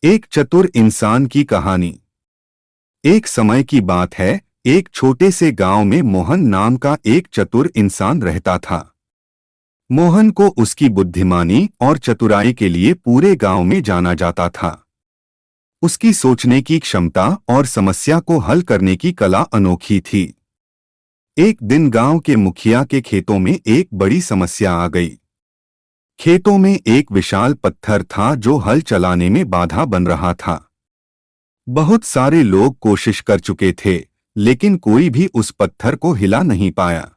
एक चतुर इंसान की कहानी। एक समय की बात है, एक छोटे से गांव में मोहन नाम का एक चतुर इंसान रहता था। मोहन को उसकी बुद्धिमानी और चतुराई के लिए पूरे गांव में जाना जाता था। उसकी सोचने की क्षमता और समस्या को हल करने की कला अनोखी थी। एक दिन गांव के मुखिया के खेतों में एक बड़ी समस्या आ गई। खेतों में एक विशाल पत्थर था जो हल चलाने में बाधा बन रहा था। बहुत सारे लोग कोशिश कर चुके थे, लेकिन कोई भी उस पत्थर को हिला नहीं पाया।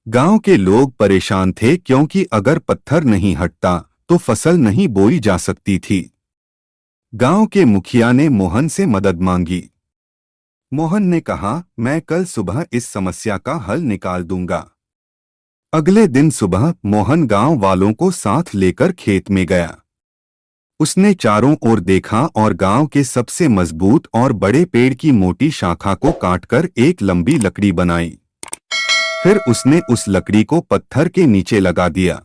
गांव के लोग परेशान थे क्योंकि अगर पत्थर नहीं हटता तो फसल नहीं बोई जा सकती थी। गांव के मुखिया ने मोहन से मदद मांगी। मोहन ने कहा, मैं कल सुबह इस समस्या का हल निकाल दूंगा। अगले दिन सुबह मोहन गांव वालों को साथ लेकर खेत में गया। उसने चारों ओर देखा और गांव के सबसे मजबूत और बड़े पेड़ की मोटी शाखा को काटकर एक लंबी लकड़ी बनाई। फिर उसने उस लकड़ी को पत्थर के नीचे लगा दिया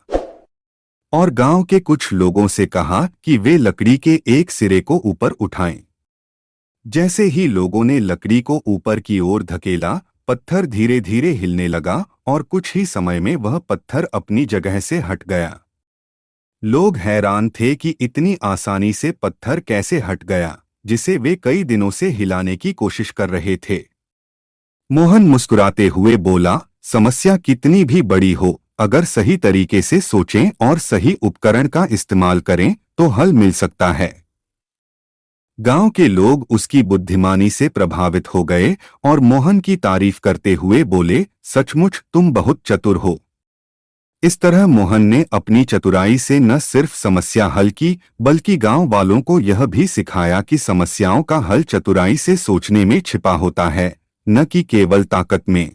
और गांव के कुछ लोगों से कहा कि वे लकड़ी के एक सिरे को ऊपर उठाएं। जैसे ही लोगों ने लकड़ी को ऊपर की ओर धकेला, पत्थर धीरे धीरे हिलने लगा और कुछ ही समय में वह पत्थर अपनी जगह से हट गया। लोग हैरान थे कि इतनी आसानी से पत्थर कैसे हट गया, जिसे वे कई दिनों से हिलाने की कोशिश कर रहे थे। मोहन मुस्कुराते हुए बोला, समस्या कितनी भी बड़ी हो, अगर सही तरीके से सोचें और सही उपकरण का इस्तेमाल करें तो हल मिल सकता है। गांव के लोग उसकी बुद्धिमानी से प्रभावित हो गए और मोहन की तारीफ करते हुए बोले, सचमुच तुम बहुत चतुर हो। इस तरह मोहन ने अपनी चतुराई से न सिर्फ समस्या हल की, बल्कि गांव वालों को यह भी सिखाया कि समस्याओं का हल चतुराई से सोचने में छिपा होता है, न कि केवल ताकत में।